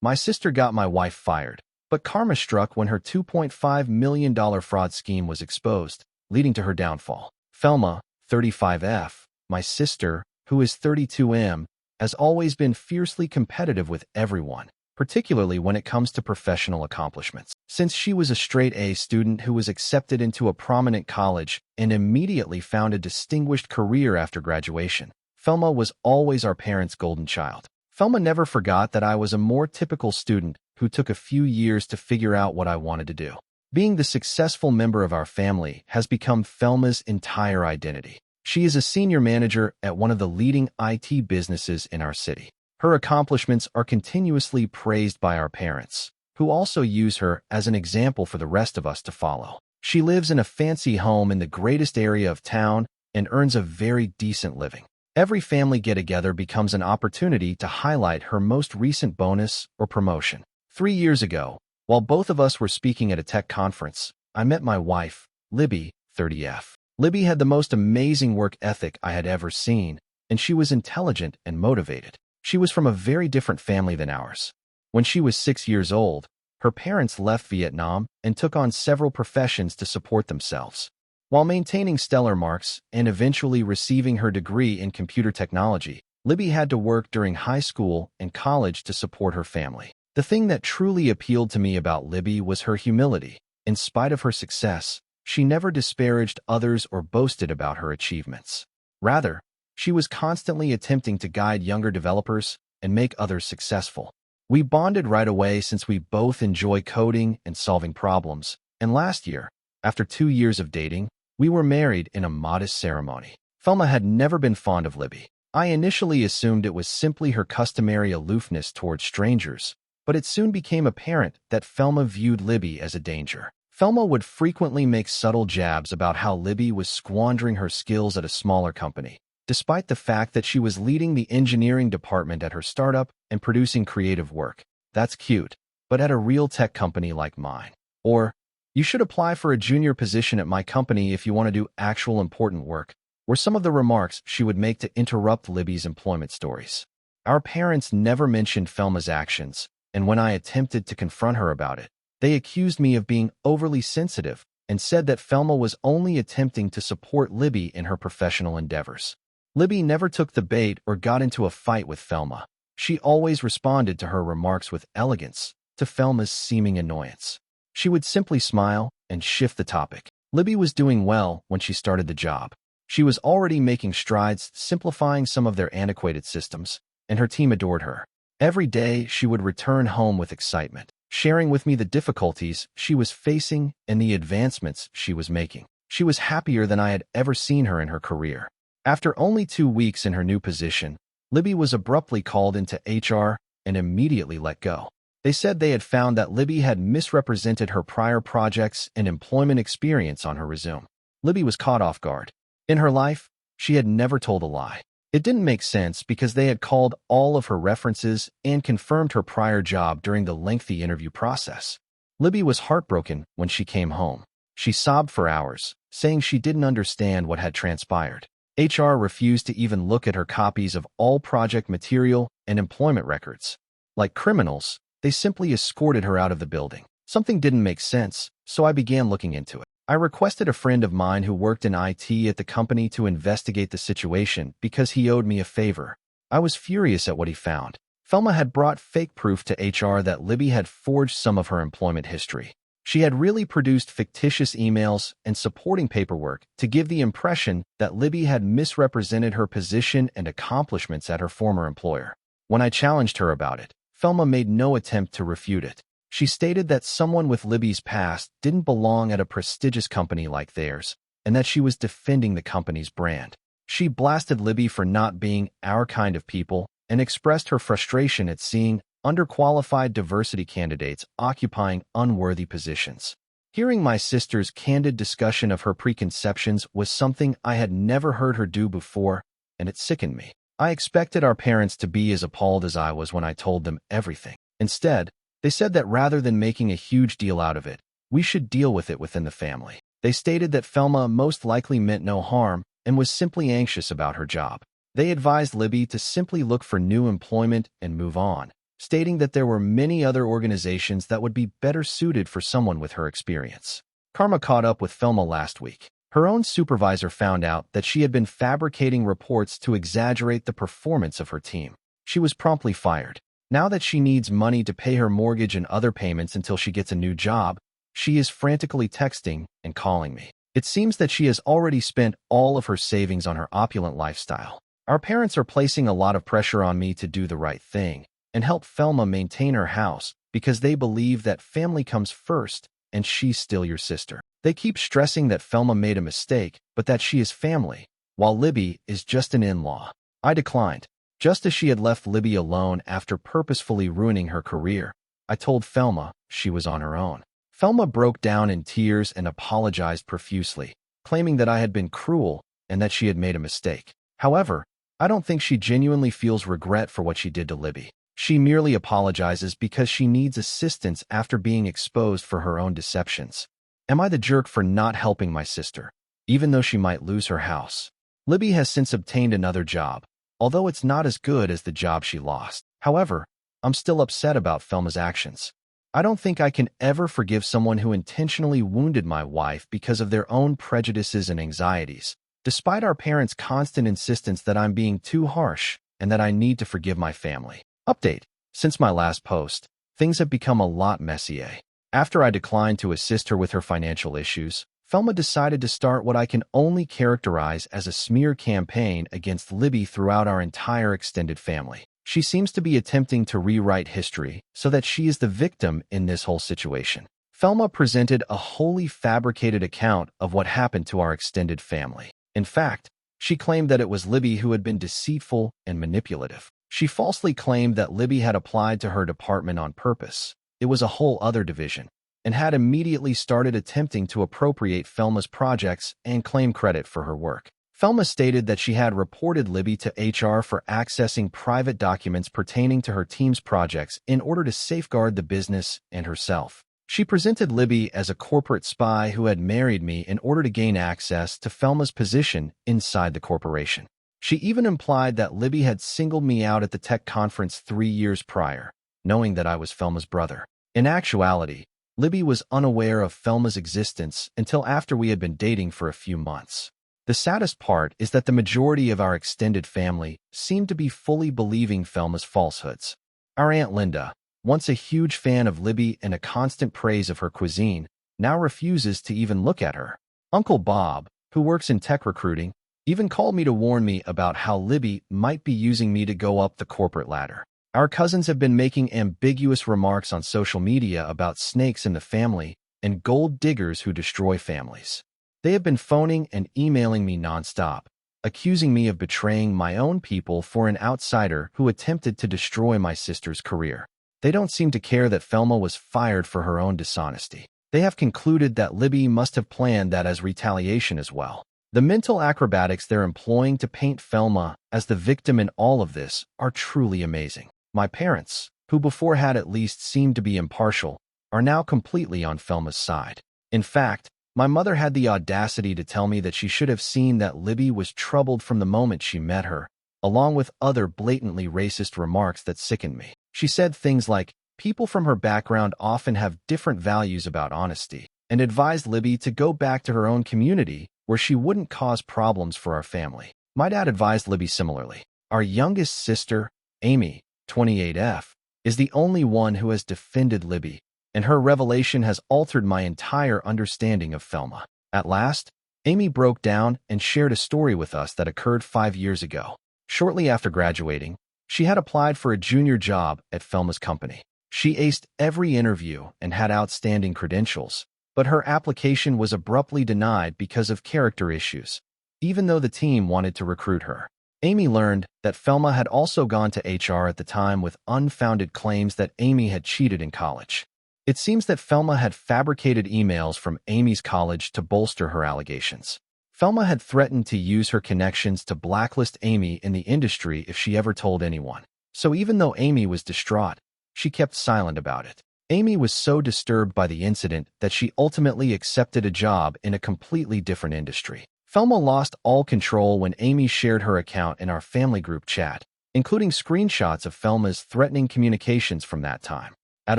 My sister got my wife fired, but karma struck when her $2.5 million fraud scheme was exposed, leading to her downfall. Felma, 35F, my sister, who is 32M, has always been fiercely competitive with everyone, particularly when it comes to professional accomplishments. Since she was a straight-A student who was accepted into a prominent college and immediately found a distinguished career after graduation, Felma was always our parents' golden child. Felma never forgot that I was a more typical student who took a few years to figure out what I wanted to do. Being the successful member of our family has become Felma's entire identity. She is a senior manager at one of the leading IT businesses in our city. Her accomplishments are continuously praised by our parents, who also use her as an example for the rest of us to follow. She lives in a fancy home in the greatest area of town and earns a very decent living. Every family get-together becomes an opportunity to highlight her most recent bonus or promotion. 3 years ago, while both of us were speaking at a tech conference, I met my wife, Libby, 30F. Libby had the most amazing work ethic I had ever seen, and she was intelligent and motivated. She was from a very different family than ours. When she was 6 years old, her parents left Vietnam and took on several professions to support themselves. While maintaining stellar marks and eventually receiving her degree in computer technology, Libby had to work during high school and college to support her family. The thing that truly appealed to me about Libby was her humility. In spite of her success, she never disparaged others or boasted about her achievements. Rather, she was constantly attempting to guide younger developers and make others successful. We bonded right away since we both enjoy coding and solving problems, and last year, after 2 years of dating, we were married in a modest ceremony. Felma had never been fond of Libby. I initially assumed it was simply her customary aloofness towards strangers, but it soon became apparent that Felma viewed Libby as a danger. Felma would frequently make subtle jabs about how Libby was squandering her skills at a smaller company, despite the fact that she was leading the engineering department at her startup and producing creative work. That's cute, but at a real tech company like mine. Or, you should apply for a junior position at my company if you want to do actual important work, were some of the remarks she would make to interrupt Libby's employment stories. Our parents never mentioned Felma's actions, and when I attempted to confront her about it, they accused me of being overly sensitive and said that Felma was only attempting to support Libby in her professional endeavors. Libby never took the bait or got into a fight with Felma. She always responded to her remarks with elegance, to Felma's seeming annoyance. She would simply smile and shift the topic. Libby was doing well when she started the job. She was already making strides, simplifying some of their antiquated systems, and her team adored her. Every day, she would return home with excitement, sharing with me the difficulties she was facing and the advancements she was making. She was happier than I had ever seen her in her career. After only 2 weeks in her new position, Libby was abruptly called into HR and immediately let go. They said they had found that Libby had misrepresented her prior projects and employment experience on her resume. Libby was caught off guard. In her life, she had never told a lie. It didn't make sense because they had called all of her references and confirmed her prior job during the lengthy interview process. Libby was heartbroken when she came home. She sobbed for hours, saying she didn't understand what had transpired. HR refused to even look at her copies of all project material and employment records. Like criminals, they simply escorted her out of the building. Something didn't make sense, so I began looking into it. I requested a friend of mine who worked in IT at the company to investigate the situation because he owed me a favor. I was furious at what he found. Felma had brought fake proof to HR that Libby had forged some of her employment history. She had really produced fictitious emails and supporting paperwork to give the impression that Libby had misrepresented her position and accomplishments at her former employer. When I challenged her about it, Felma made no attempt to refute it. She stated that someone with Libby's past didn't belong at a prestigious company like theirs, and that she was defending the company's brand. She blasted Libby for not being our kind of people and expressed her frustration at seeing underqualified diversity candidates occupying unworthy positions. Hearing my sister's candid discussion of her preconceptions was something I had never heard her do before, and it sickened me. I expected our parents to be as appalled as I was when I told them everything. Instead, they said that rather than making a huge deal out of it, we should deal with it within the family. They stated that Felma most likely meant no harm and was simply anxious about her job. They advised Libby to simply look for new employment and move on, stating that there were many other organizations that would be better suited for someone with her experience. Karma caught up with Felma last week. Her own supervisor found out that she had been fabricating reports to exaggerate the performance of her team. She was promptly fired. Now that she needs money to pay her mortgage and other payments until she gets a new job, she is frantically texting and calling me. It seems that she has already spent all of her savings on her opulent lifestyle. Our parents are placing a lot of pressure on me to do the right thing and help Felma maintain her house because they believe that family comes first and she's still your sister. They keep stressing that Felma made a mistake, but that she is family, while Libby is just an in-law. I declined. Just as she had left Libby alone after purposefully ruining her career, I told Felma she was on her own. Felma broke down in tears and apologized profusely, claiming that I had been cruel and that she had made a mistake. However, I don't think she genuinely feels regret for what she did to Libby. She merely apologizes because she needs assistance after being exposed for her own deceptions. Am I the jerk for not helping my sister, even though she might lose her house? Libby has since obtained another job, although it's not as good as the job she lost. However, I'm still upset about Felma's actions. I don't think I can ever forgive someone who intentionally wounded my wife because of their own prejudices and anxieties, despite our parents' constant insistence that I'm being too harsh and that I need to forgive my family. Update. Since my last post, things have become a lot messier. After I declined to assist her with her financial issues, Felma decided to start what I can only characterize as a smear campaign against Libby throughout our entire extended family. She seems to be attempting to rewrite history so that she is the victim in this whole situation. Felma presented a wholly fabricated account of what happened to our extended family. In fact, she claimed that it was Libby who had been deceitful and manipulative. She falsely claimed that Libby had applied to her department on purpose. It was a whole other division, and had immediately started attempting to appropriate Felma's projects and claim credit for her work. Felma stated that she had reported Libby to HR for accessing private documents pertaining to her team's projects in order to safeguard the business and herself. She presented Libby as a corporate spy who had married me in order to gain access to Felma's position inside the corporation. She even implied that Libby had singled me out at the tech conference 3 years prior, knowing that I was Felma's brother. In actuality, Libby was unaware of Felma's existence until after we had been dating for a few months. The saddest part is that the majority of our extended family seemed to be fully believing Felma's falsehoods. Our Aunt Linda, once a huge fan of Libby and a constant praise of her cuisine, now refuses to even look at her. Uncle Bob, who works in tech recruiting, even called me to warn me about how Libby might be using me to go up the corporate ladder. Our cousins have been making ambiguous remarks on social media about snakes in the family and gold diggers who destroy families. They have been phoning and emailing me nonstop, accusing me of betraying my own people for an outsider who attempted to destroy my sister's career. They don't seem to care that Felma was fired for her own dishonesty. They have concluded that Libby must have planned that as retaliation as well. The mental acrobatics they're employing to paint Felma as the victim in all of this are truly amazing. My parents, who before had at least seemed to be impartial, are now completely on Felma's side. In fact, my mother had the audacity to tell me that she should have seen that Libby was troubled from the moment she met her, along with other blatantly racist remarks that sickened me. She said things like, people from her background often have different values about honesty, and advised Libby to go back to her own community where she wouldn't cause problems for our family. My dad advised Libby similarly. Our youngest sister, Amy, 28F, is the only one who has defended Libby, and her revelation has altered my entire understanding of Felma. At last, Amy broke down and shared a story with us that occurred 5 years ago. Shortly after graduating, she had applied for a junior job at Felma's company. She aced every interview and had outstanding credentials, but her application was abruptly denied because of character issues, even though the team wanted to recruit her. Amy learned that Felma had also gone to HR at the time with unfounded claims that Amy had cheated in college. It seems that Felma had fabricated emails from Amy's college to bolster her allegations. Felma had threatened to use her connections to blacklist Amy in the industry if she ever told anyone. So even though Amy was distraught, she kept silent about it. Amy was so disturbed by the incident that she ultimately accepted a job in a completely different industry. Felma lost all control when Amy shared her account in our family group chat, including screenshots of Thelma's threatening communications from that time. At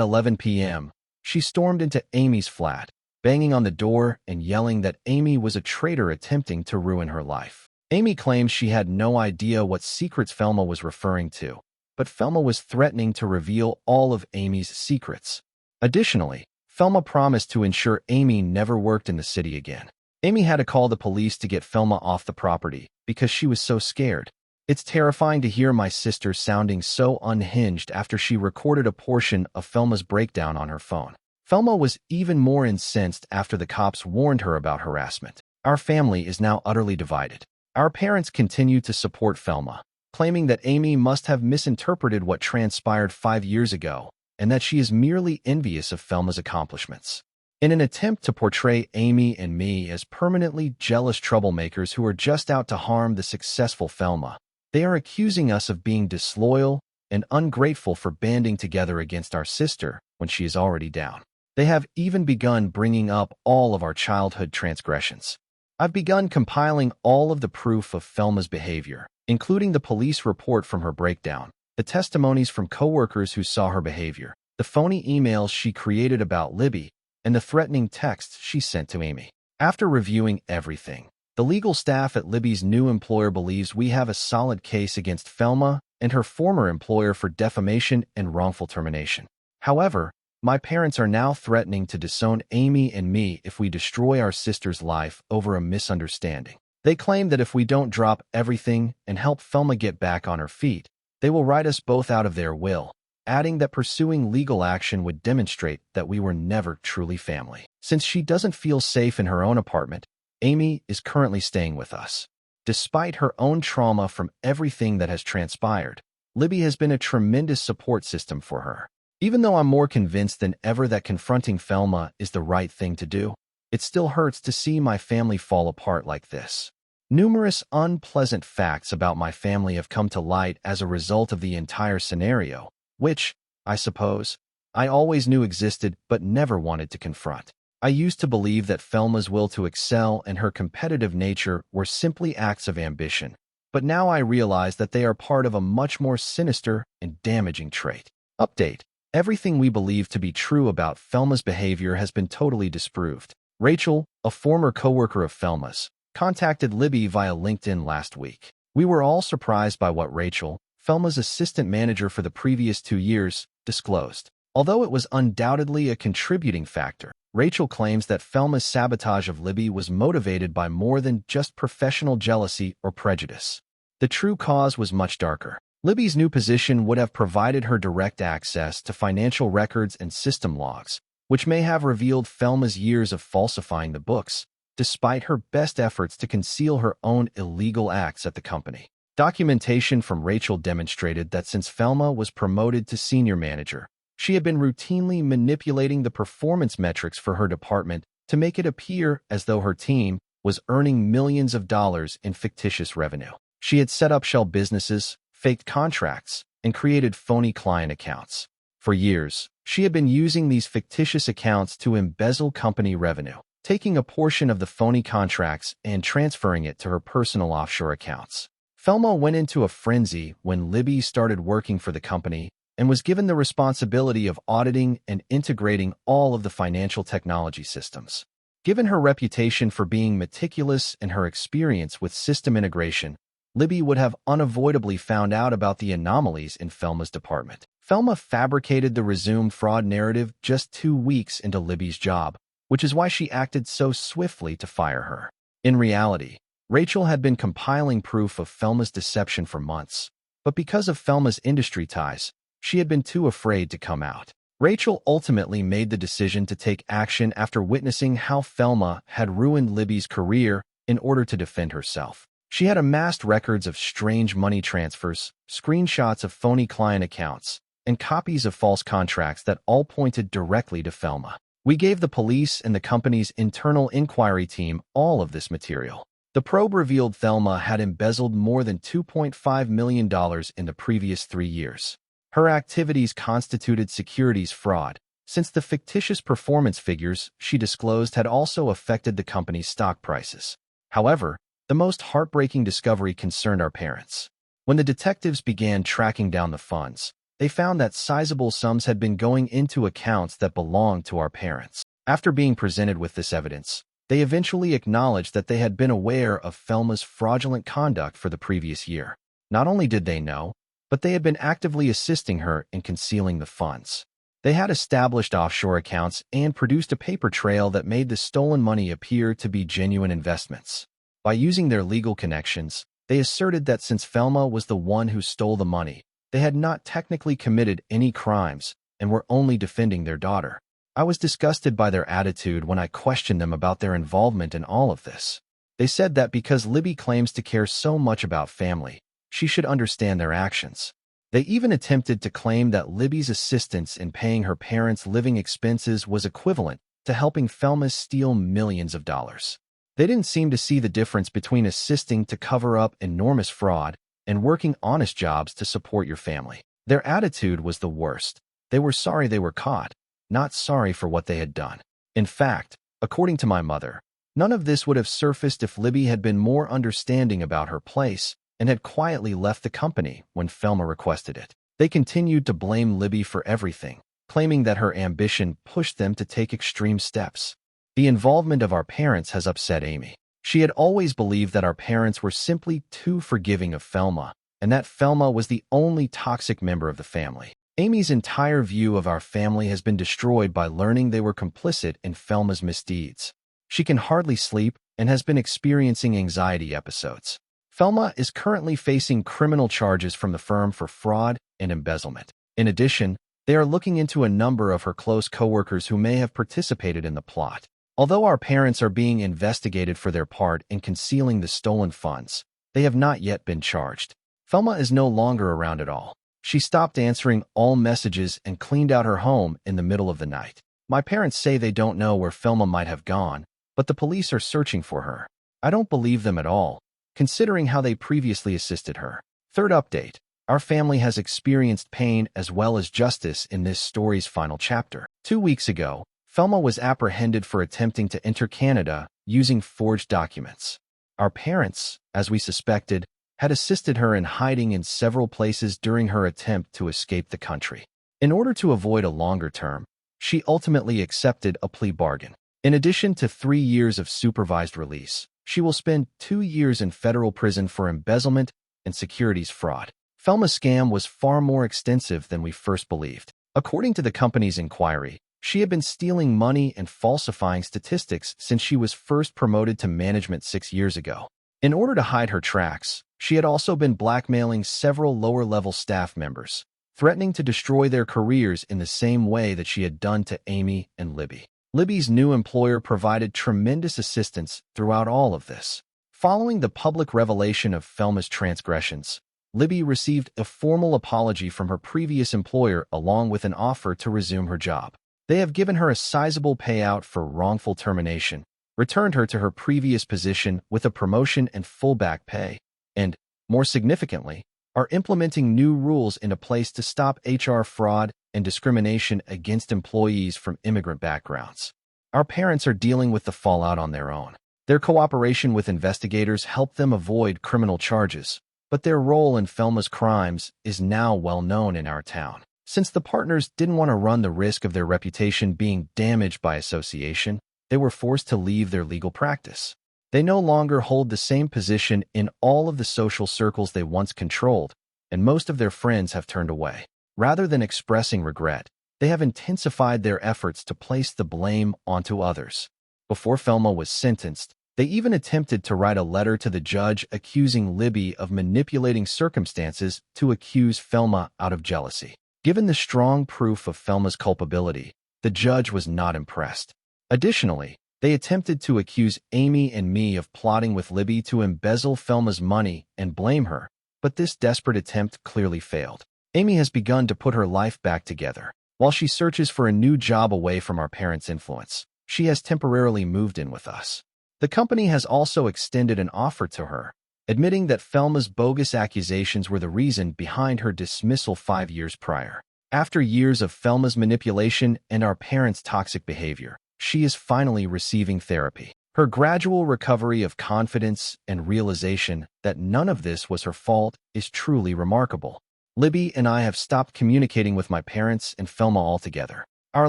11 p.m., she stormed into Amy's flat, banging on the door and yelling that Amy was a traitor attempting to ruin her life. Amy claimed she had no idea what secrets Thelma was referring to, but Thelma was threatening to reveal all of Amy's secrets. Additionally, Thelma promised to ensure Amy never worked in the city again. Amy had to call the police to get Thelma off the property because she was so scared. It's terrifying to hear my sister sounding so unhinged after she recorded a portion of Thelma's breakdown on her phone. Thelma was even more incensed after the cops warned her about harassment. Our family is now utterly divided. Our parents continue to support Thelma, claiming that Amy must have misinterpreted what transpired 5 years ago and that she is merely envious of Thelma's accomplishments. In an attempt to portray Amy and me as permanently jealous troublemakers who are just out to harm the successful Thelma, they are accusing us of being disloyal and ungrateful for banding together against our sister when she is already down. They have even begun bringing up all of our childhood transgressions. I've begun compiling all of the proof of Thelma's behavior, including the police report from her breakdown, the testimonies from coworkers who saw her behavior, the phony emails she created about Libby, and the threatening texts she sent to Amy. After reviewing everything, the legal staff at Libby's new employer believes we have a solid case against Thelma and her former employer for defamation and wrongful termination. However, my parents are now threatening to disown Amy and me if we destroy our sister's life over a misunderstanding. They claim that if we don't drop everything and help Thelma get back on her feet, they will write us both out of their will, adding that pursuing legal action would demonstrate that we were never truly family. Since she doesn't feel safe in her own apartment, Amy is currently staying with us. Despite her own trauma from everything that has transpired, Libby has been a tremendous support system for her. Even though I'm more convinced than ever that confronting Thelma is the right thing to do, it still hurts to see my family fall apart like this. Numerous unpleasant facts about my family have come to light as a result of the entire scenario, which, I suppose, I always knew existed but never wanted to confront. I used to believe that Thelma's will to excel and her competitive nature were simply acts of ambition, but now I realize that they are part of a much more sinister and damaging trait. Update. Everything we believe to be true about Thelma's behavior has been totally disproved. Rachel, a former coworker of Thelma's, contacted Libby via LinkedIn last week. We were all surprised by what Rachel, Thelma's assistant manager for the previous 2 years, disclosed. Although it was undoubtedly a contributing factor, Rachel claims that Thelma's sabotage of Libby was motivated by more than just professional jealousy or prejudice. The true cause was much darker. Libby's new position would have provided her direct access to financial records and system logs, which may have revealed Thelma's years of falsifying the books, despite her best efforts to conceal her own illegal acts at the company. Documentation from Rachel demonstrated that since Thelma was promoted to senior manager, she had been routinely manipulating the performance metrics for her department to make it appear as though her team was earning millions of dollars in fictitious revenue. She had set up shell businesses, faked contracts, and created phony client accounts. For years, she had been using these fictitious accounts to embezzle company revenue, taking a portion of the phony contracts and transferring it to her personal offshore accounts. Thelma went into a frenzy when Libby started working for the company and was given the responsibility of auditing and integrating all of the financial technology systems. Given her reputation for being meticulous and her experience with system integration, Libby would have unavoidably found out about the anomalies in Thelma's department. Thelma fabricated the resumed fraud narrative just 2 weeks into Libby's job, which is why she acted so swiftly to fire her. In reality, Rachel had been compiling proof of Thelma's deception for months, but because of Thelma's industry ties, she had been too afraid to come out. Rachel ultimately made the decision to take action after witnessing how Thelma had ruined Libby's career in order to defend herself. She had amassed records of strange money transfers, screenshots of phony client accounts, and copies of false contracts that all pointed directly to Thelma. We gave the police and the company's internal inquiry team all of this material. The probe revealed Thelma had embezzled more than $2.5 million in the previous 3 years. Her activities constituted securities fraud, since the fictitious performance figures she disclosed had also affected the company's stock prices. However, the most heartbreaking discovery concerned our parents. When the detectives began tracking down the funds, they found that sizable sums had been going into accounts that belonged to our parents. After being presented with this evidence, they eventually acknowledged that they had been aware of Thelma's fraudulent conduct for the previous year. Not only did they know, but they had been actively assisting her in concealing the funds. They had established offshore accounts and produced a paper trail that made the stolen money appear to be genuine investments. By using their legal connections, they asserted that since Thelma was the one who stole the money, they had not technically committed any crimes and were only defending their daughter. I was disgusted by their attitude when I questioned them about their involvement in all of this. They said that because Libby claims to care so much about family, she should understand their actions. They even attempted to claim that Libby's assistance in paying her parents' living expenses was equivalent to helping Thelma steal millions of dollars. They didn't seem to see the difference between assisting to cover up enormous fraud and working honest jobs to support your family. Their attitude was the worst. They were sorry they were caught, not sorry for what they had done. In fact, according to my mother, none of this would have surfaced if Libby had been more understanding about her place and had quietly left the company when Thelma requested it. They continued to blame Libby for everything, claiming that her ambition pushed them to take extreme steps. The involvement of our parents has upset Amy. She had always believed that our parents were simply too forgiving of Thelma, and that Thelma was the only toxic member of the family. Amy's entire view of our family has been destroyed by learning they were complicit in Thelma's misdeeds. She can hardly sleep and has been experiencing anxiety episodes. Thelma is currently facing criminal charges from the firm for fraud and embezzlement. In addition, they are looking into a number of her close coworkers who may have participated in the plot. Although our parents are being investigated for their part in concealing the stolen funds, they have not yet been charged. Thelma is no longer around at all. She stopped answering all messages and cleaned out her home in the middle of the night. My parents say they don't know where Thelma might have gone, but the police are searching for her. I don't believe them at all, considering how they previously assisted her. Third update. Our family has experienced pain as well as justice in this story's final chapter. 2 weeks ago, Thelma was apprehended for attempting to enter Canada using forged documents. Our parents, as we suspected, had assisted her in hiding in several places during her attempt to escape the country. In order to avoid a longer term, she ultimately accepted a plea bargain. In addition to 3 years of supervised release, she will spend 2 years in federal prison for embezzlement and securities fraud. Thelma's scam was far more extensive than we first believed. According to the company's inquiry, she had been stealing money and falsifying statistics since she was first promoted to management 6 years ago. In order to hide her tracks, she had also been blackmailing several lower-level staff members, threatening to destroy their careers in the same way that she had done to Amy and Libby. Libby's new employer provided tremendous assistance throughout all of this. Following the public revelation of Thelma's transgressions, Libby received a formal apology from her previous employer along with an offer to resume her job. They have given her a sizable payout for wrongful termination, returned her to her previous position with a promotion and full back pay, and, more significantly, are implementing new rules into place to stop HR fraud and discrimination against employees from immigrant backgrounds. Our parents are dealing with the fallout on their own. Their cooperation with investigators helped them avoid criminal charges, but their role in Thelma's crimes is now well known in our town. Since the partners didn't want to run the risk of their reputation being damaged by association, they were forced to leave their legal practice. They no longer hold the same position in all of the social circles they once controlled, and most of their friends have turned away. Rather than expressing regret, they have intensified their efforts to place the blame onto others. Before Thelma was sentenced, they even attempted to write a letter to the judge accusing Libby of manipulating circumstances to accuse Thelma out of jealousy. Given the strong proof of Thelma's culpability, the judge was not impressed. Additionally, they attempted to accuse Amy and me of plotting with Libby to embezzle Thelma's money and blame her, but this desperate attempt clearly failed. Amy has begun to put her life back together. While she searches for a new job away from our parents' influence, she has temporarily moved in with us. The company has also extended an offer to her, admitting that Thelma's bogus accusations were the reason behind her dismissal 5 years prior. After years of Thelma's manipulation and our parents' toxic behavior, she is finally receiving therapy. Her gradual recovery of confidence and realization that none of this was her fault is truly remarkable. Libby and I have stopped communicating with my parents and Felma altogether. Our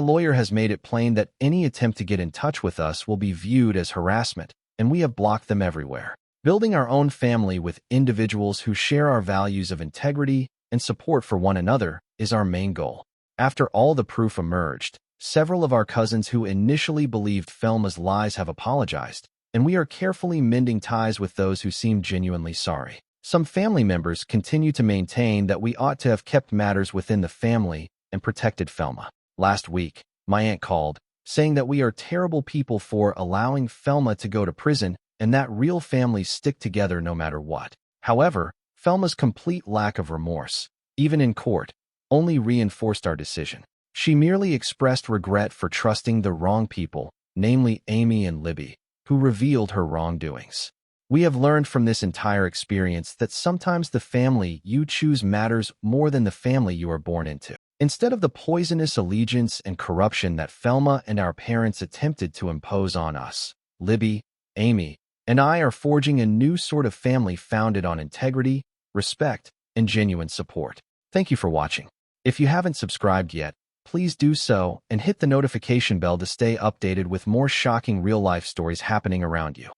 lawyer has made it plain that any attempt to get in touch with us will be viewed as harassment, and we have blocked them everywhere. Building our own family with individuals who share our values of integrity and support for one another is our main goal. After all the proof emerged, several of our cousins who initially believed Felma's lies have apologized, and we are carefully mending ties with those who seem genuinely sorry. Some family members continue to maintain that we ought to have kept matters within the family and protected Felma. Last week, my aunt called, saying that we are terrible people for allowing Felma to go to prison and that real families stick together no matter what. However, Felma's complete lack of remorse, even in court, only reinforced our decision. She merely expressed regret for trusting the wrong people, namely Amy and Libby, who revealed her wrongdoings. We have learned from this entire experience that sometimes the family you choose matters more than the family you are born into. Instead of the poisonous allegiance and corruption that Felma and our parents attempted to impose on us, Libby, Amy, and I are forging a new sort of family founded on integrity, respect, and genuine support. Thank you for watching. If you haven't subscribed yet, please do so and hit the notification bell to stay updated with more shocking real-life stories happening around you.